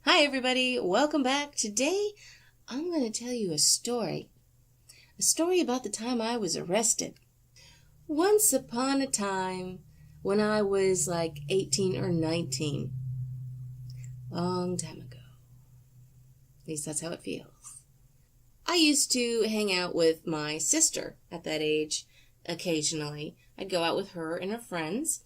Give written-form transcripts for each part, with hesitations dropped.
Hi everybody, welcome back. Today I'm going to tell you a story. A story about the time I was arrested. Once upon a time when I was like 18 or 19. Long time ago. At least that's how it feels. I used to hang out with my sister at that age occasionally. I'd go out with her and her friends.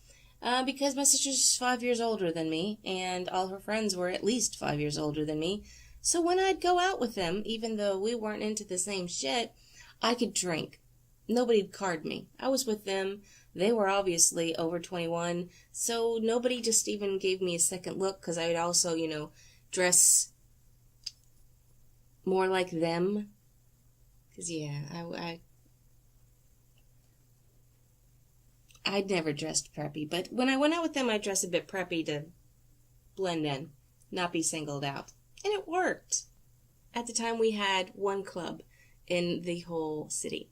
Because my sister's just 5 years older than me, and all her friends were at least 5 years older than me. So when I'd go out with them, even though we weren't into the same shit, I could drink. Nobody'd card me. I was with them. They were obviously over 21, so nobody just even gave me a second look, because I would also, dress more like them. Because, I'd never dressed preppy, but when I went out with them, I'd dress a bit preppy to blend in, not be singled out. And it worked. At the time, we had one club in the whole city,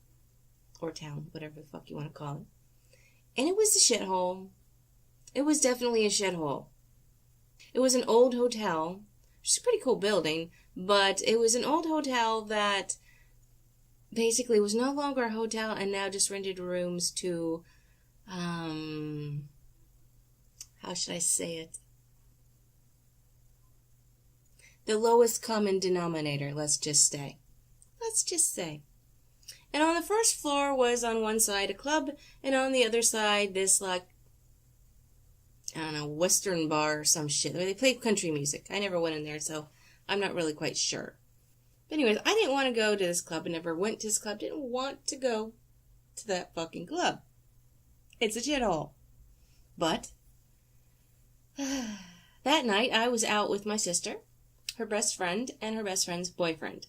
or town, whatever the fuck you want to call it. And it was a shithole. It was definitely a shithole. It was an old hotel, which is a pretty cool building, but it was an old hotel that basically was no longer a hotel and now just rented rooms to how should I say it? The lowest common denominator, let's just say. And on the first floor was on one side a club, and on the other side this, Western bar or some shit, where they played country music. I never went in there, so I'm not really quite sure. But anyways, I didn't want to go to this club. I never went to this club. Didn't want to go to that fucking club. It's a shithole. But that night I was out with my sister, her best friend, and her best friend's boyfriend.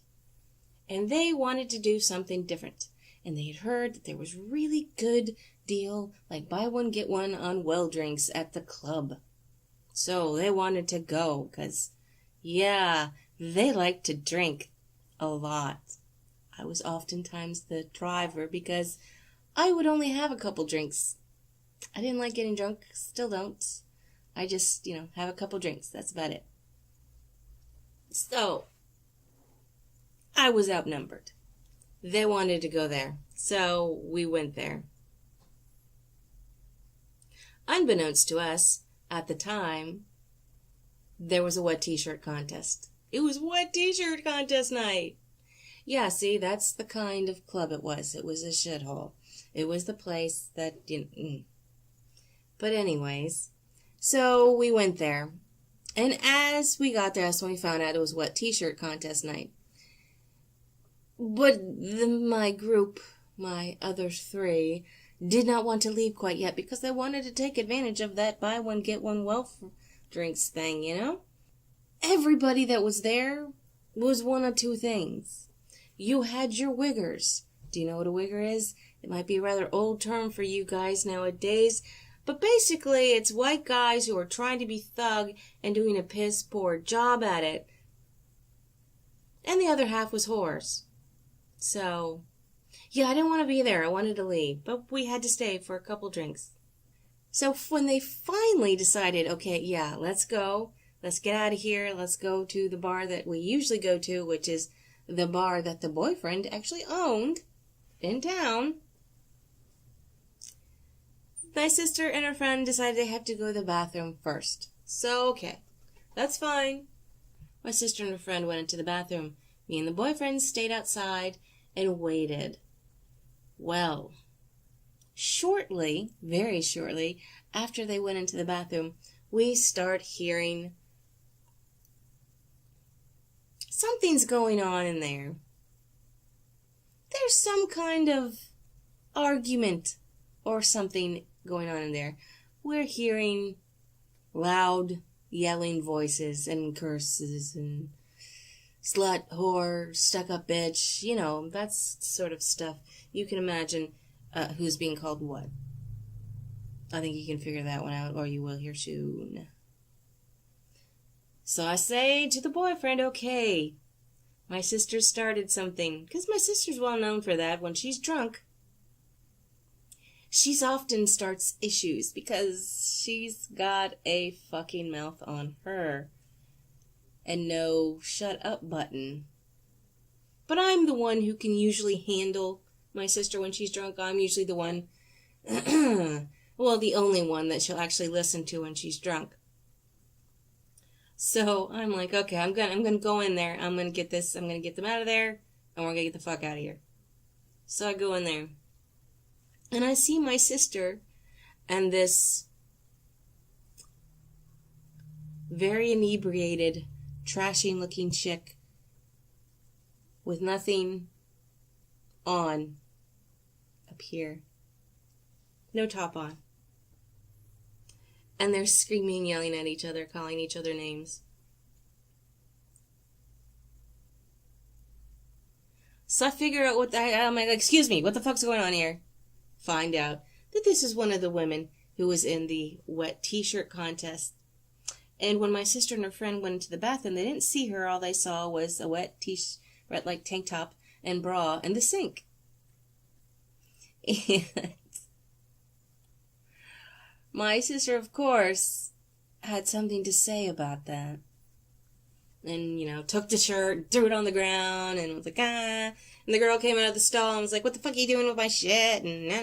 And they wanted to do something different. And they had heard that there was really good deal, like buy one, get one on well drinks at the club. So they wanted to go, because, they like to drink a lot. I was oftentimes the driver because I would only have a couple drinks. I didn't like getting drunk, still don't. I just, have a couple drinks. That's about it. So, I was outnumbered. They wanted to go there, so we went there. Unbeknownst to us, at the time, there was a wet t-shirt contest. It was wet t-shirt contest night. Yeah, see, that's the kind of club it was. It was a shithole. It was the place that, But anyways, so we went there. And as we got there, that's when we found out it was wet t-shirt contest night. But my group, my other three, did not want to leave quite yet because they wanted to take advantage of that buy one, get one well drinks thing, Everybody that was there was one of two things. You had your wiggers. Do you know what a wigger is? It might be a rather old term for you guys nowadays, but basically it's white guys who are trying to be thug and doing a piss poor job at it. And the other half was whores. So, I didn't want to be there. I wanted to leave, but we had to stay for a couple drinks. So when they finally decided, okay, let's go. Let's get out of here. Let's go to the bar that we usually go to, which is the bar that the boyfriend actually owned in town. My sister and her friend decided they had to go to the bathroom first. So, okay, that's fine. My sister and her friend went into the bathroom. Me and the boyfriend stayed outside and waited. Well, very shortly, after they went into the bathroom, we start hearing something's going on in there. There's some kind of argument or something going on in there. We're hearing loud, yelling voices and curses and slut, whore, stuck-up bitch, that's sort of stuff. You can imagine who's being called what. I think you can figure that one out, or you will here soon. So I say to the boyfriend, okay, my sister started something, because my sister's well known for that. When she's drunk, she's often starts issues because she's got a fucking mouth on her. and no shut up button. But I'm the one who can usually handle my sister when she's drunk. I'm usually the one, well, the only one that she'll actually listen to when she's drunk. So I'm like, okay, I'm gonna go in there. I'm gonna get them out of there, and we're gonna get the fuck out of here. So I go in there, and I see my sister and this very inebriated, trashing-looking chick with nothing on up here. No top on. And they're screaming, yelling at each other, calling each other names. So I figure out I'm like, excuse me, what the fuck's going on here? Find out that this is one of the women who was in the wet t-shirt contest. And when my sister and her friend went into the bathroom, they didn't see her. All they saw was a wet t-shirt, like tank top and bra and the sink. And my sister, of course, had something to say about that. And, took the shirt, threw it on the ground, and was like, ah. And the girl came out of the stall and was like, what the fuck are you doing with my shit? And nah.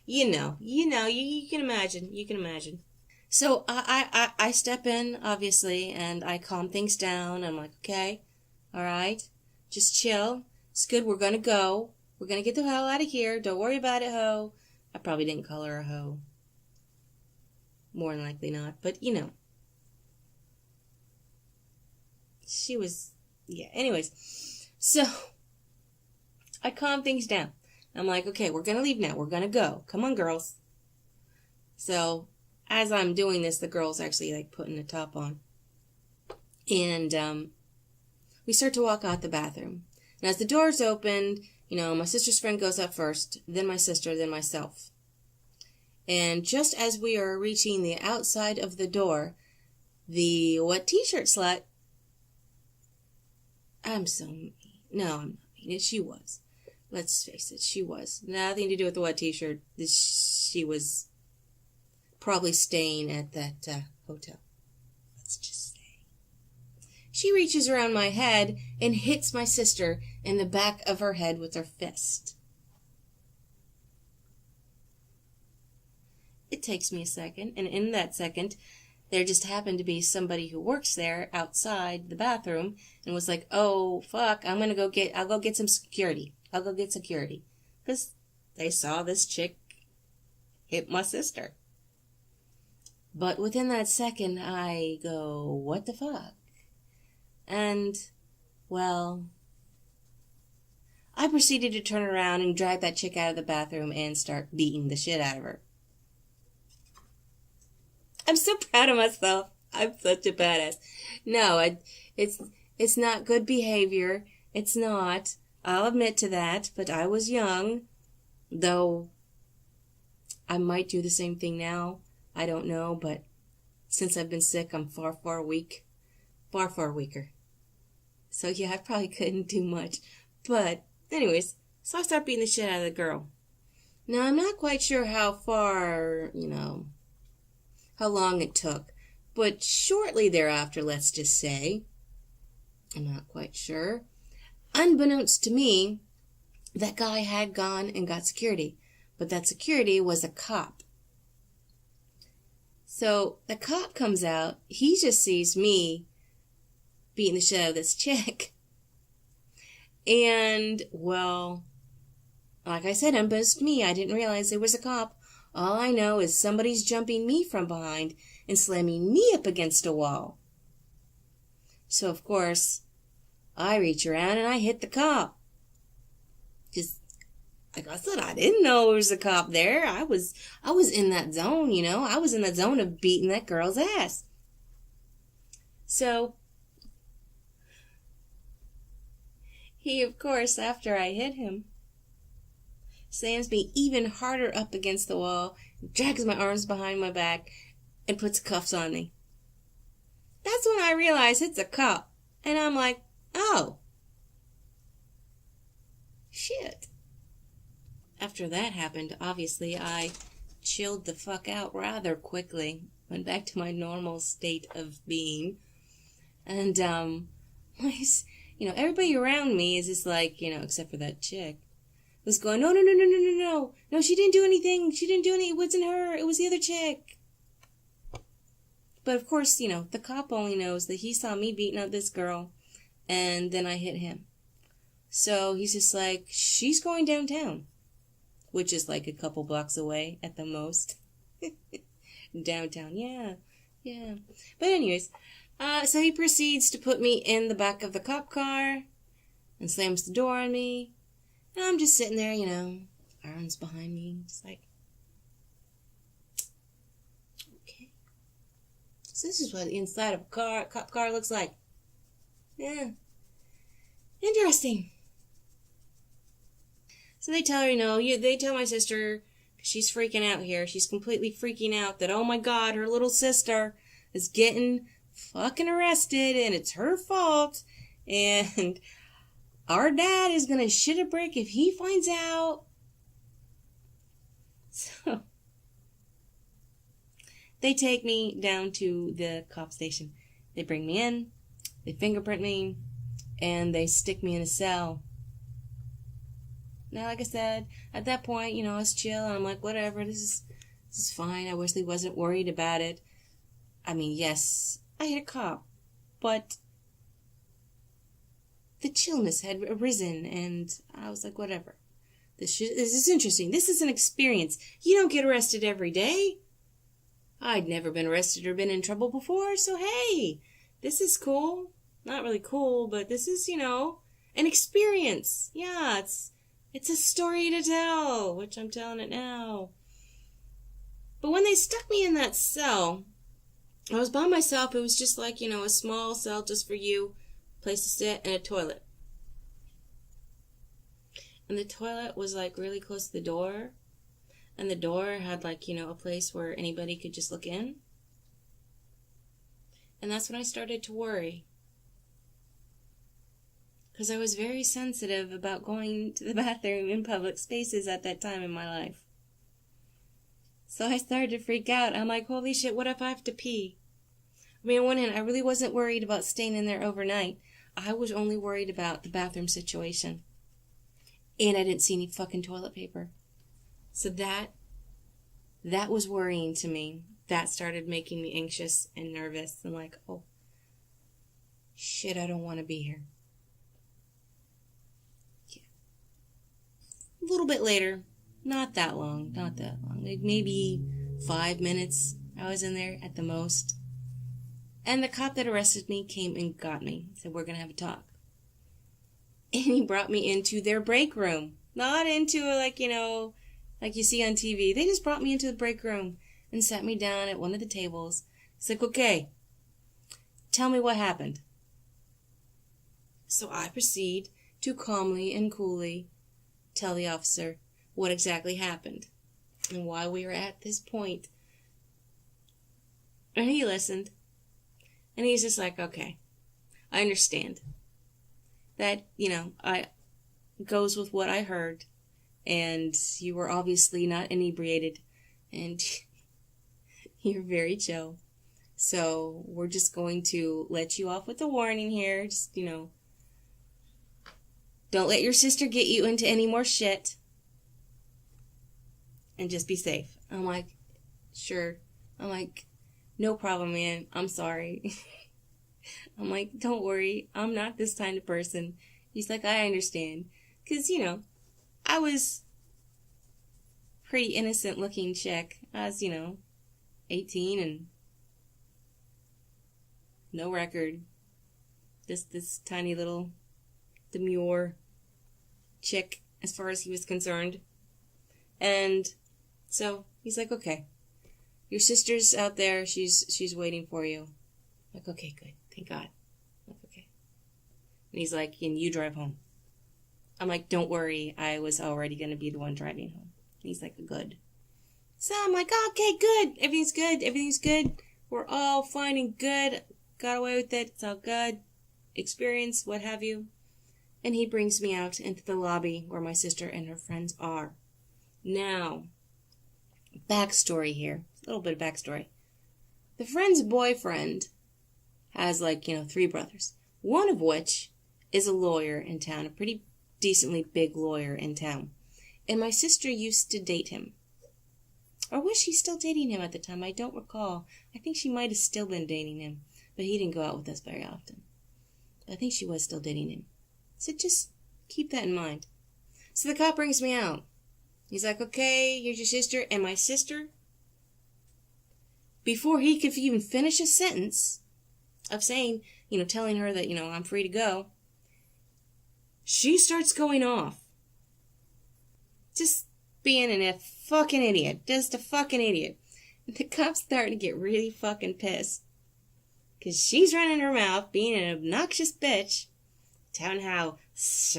You can imagine. So I step in, obviously, and I calm things down. I'm like, okay, all right, just chill. It's good, we're going to go. We're going to get the hell out of here. Don't worry about it, ho. I probably didn't call her a hoe. More than likely not, but she was, anyways. So I calm things down. I'm like, okay, we're going to leave now. We're going to go. Come on, girls. So as I'm doing this, the girl's actually like putting the top on. And we start to walk out the bathroom. And as the door's opened, my sister's friend goes up first, then my sister, then myself. And just as we are reaching the outside of the door, the wet t-shirt slut, I'm not mean. She was. Let's face it, she was. Nothing to do with the wet t-shirt. She was probably staying at that hotel. Let's just say. She reaches around my head and hits my sister in the back of her head with her fist. It takes me a second, and in that second, there just happened to be somebody who works there outside the bathroom and was like, oh, fuck, I'll go get some security. I'll go get security. Because they saw this chick hit my sister. But within that second, I go, what the fuck? And, well, I proceeded to turn around and drag that chick out of the bathroom and start beating the shit out of her. I'm so proud of myself. I'm such a badass. No, it's not good behavior. It's not. I'll admit to that, but I was young. Though I might do the same thing now. I don't know, but since I've been sick, I'm far, far weak. Far, far weaker. So yeah, I probably couldn't do much. But anyways, so I start beating the shit out of the girl. Now, I'm not quite sure how far, how long it took. But shortly thereafter, let's just say, I'm not quite sure, unbeknownst to me, that guy had gone and got security. But that security was a cop. So the cop comes out. He just sees me beating the shit out of this chick. And, well, like I said, unbeknownst to me, I didn't realize it was a cop. All I know is somebody's jumping me from behind and slamming me up against a wall. So, of course, I reach around and I hit the cop. Just, like I said, I didn't know there was a cop there. I was in that zone, I was in that zone of beating that girl's ass. So, he, of course, after I hit him, slams me even harder up against the wall, drags my arms behind my back, and puts cuffs on me. That's when I realize it's a cop. And I'm like, oh. Shit. After that happened, obviously, I chilled the fuck out rather quickly. Went back to my normal state of being. And, everybody around me is just like, except for that chick, was going, no, no, no, no, no, no, no. No, she didn't do anything. She didn't do anything. It wasn't her. It was the other chick. But of course, the cop only knows that he saw me beating up this girl, and then I hit him. So he's just like, she's going downtown, which is like a couple blocks away at the most. Downtown, yeah. But anyways, so he proceeds to put me in the back of the cop car and slams the door on me. And I'm just sitting there, arms behind me, just like, okay. So this is what the inside of a cop car looks like. Yeah. Interesting. So they tell her, they tell my sister, she's freaking out here. She's completely freaking out that, oh my God, her little sister is getting fucking arrested and it's her fault. And our dad is going to shit a brick if he finds out. So they take me down to the cop station. They bring me in, they fingerprint me, and they stick me in a cell. Now, like I said, at that point, I was chill, and I'm like, whatever, this is fine. I wish they wasn't worried about it. I mean, yes, I hit a cop, but the chillness had arisen, and I was like, whatever. This is interesting. This is an experience. You don't get arrested every day. I'd never been arrested or been in trouble before, so hey, this is cool. Not really cool, but this is, an experience. Yeah, it's a story to tell, which I'm telling it now. But when they stuck me in that cell, I was by myself. It was just like, a small cell just for you, place to sit, and a toilet. And the toilet was like really close to the door. And the door had like, a place where anybody could just look in. And that's when I started to worry. Because I was very sensitive about going to the bathroom in public spaces at that time in my life. So I started to freak out. I'm like, holy shit, what if I have to pee? I mean, on one hand, I really wasn't worried about staying in there overnight. I was only worried about the bathroom situation. And I didn't see any fucking toilet paper. So that was worrying to me. That started making me anxious and nervous. And like, oh, shit, I don't want to be here. Yeah. A little bit later, not that long, like maybe 5 minutes I was in there at the most. And the cop that arrested me came and got me. Said, we're going to have a talk. And he brought me into their break room. Not into, like you see on TV. They just brought me into the break room and sat me down at one of the tables. He's like, okay, tell me what happened. So I proceed to calmly and coolly tell the officer what exactly happened and why we were at this point. And he listened. And he's just like, okay, I understand. That, I goes with what I heard. And you were obviously not inebriated. And you're very chill. So we're just going to let you off with a warning here. Just, don't let your sister get you into any more shit. And just be safe. I'm like, sure. I'm like, no problem, man. I'm sorry. I'm like, don't worry. I'm not this kind of person. He's like, I understand. Because, I was pretty innocent looking chick. I was, 18 and no record. This tiny little demure chick as far as he was concerned. And so he's like, okay, your sister's out there. She's waiting for you. I'm like, okay, good. Thank God. I'm like, okay. And he's like, and you drive home. I'm like, don't worry. I was already going to be the one driving home. And he's like, good. So I'm like, okay, good. Everything's good. Everything's good. We're all fine and good. Got away with it. It's all good. Experience, what have you. And he brings me out into the lobby where my sister and her friends are. Now, backstory here. A little bit of backstory. The friend's boyfriend has 3 brothers. One of which is a lawyer in town, a pretty decently big lawyer in town. And my sister used to date him. Or was she still dating him at the time? I don't recall. I think she might have still been dating him, but he didn't go out with us very often. But I think she was still dating him. So just keep that in mind. So the cop brings me out. He's like, okay, here's your sister. And my sister, before he could even finish a sentence of saying, telling her that, I'm free to go, she starts going off. Just being a fucking idiot. Just a fucking idiot. And the cop's starting to get really fucking pissed. Because she's running her mouth, being an obnoxious bitch, telling how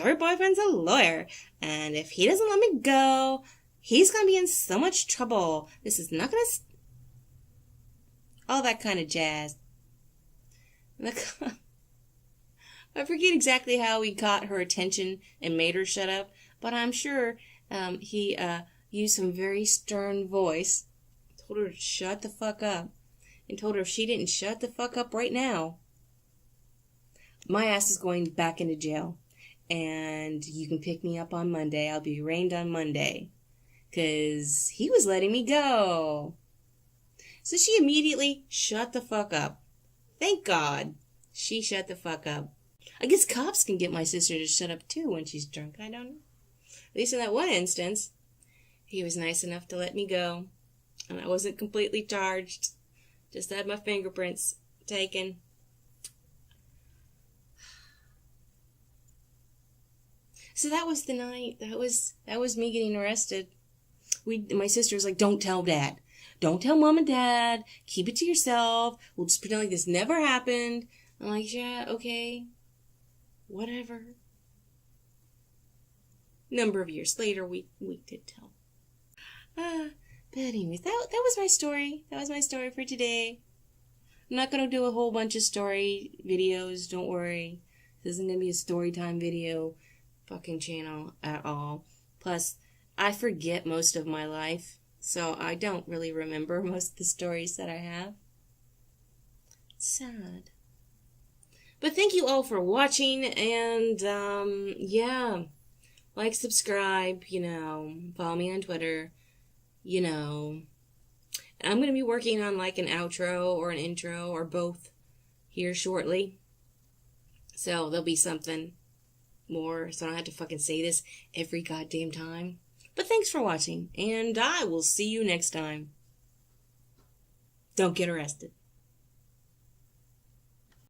her boyfriend's a lawyer, and if he doesn't let me go, he's going to be in so much trouble. This is not going to... all that kind of jazz. I forget exactly how he caught her attention and made her shut up, but I'm sure he used some very stern voice, told her to shut the fuck up, and told her if she didn't shut the fuck up right now, my ass is going back into jail. And you can pick me up on Monday. I'll be arraigned on Monday. Because he was letting me go. So she immediately shut the fuck up. Thank God she shut the fuck up. I guess cops can get my sister to shut up too when she's drunk. I don't know. At least in that one instance, he was nice enough to let me go. And I wasn't completely charged. Just had my fingerprints taken. So that was the night. That was me getting arrested. My sister was like, don't tell Dad. Don't tell Mom and Dad. Keep it to yourself. We'll just pretend like this never happened. I'm like, yeah, okay. Whatever. Number of years later, we did tell. But anyways, that was my story. That was my story for today. I'm not going to do a whole bunch of story videos. Don't worry. This isn't going to be a story time video fucking channel at all. Plus, I forget most of my life, so I don't really remember most of the stories that I have. It's sad. But thank you all for watching, and yeah, like, subscribe, follow me on Twitter, And I'm going to be working on like an outro or an intro or both here shortly. So there'll be something more, so I don't have to fucking say this every goddamn time. But thanks for watching, and I will see you next time. Don't get arrested.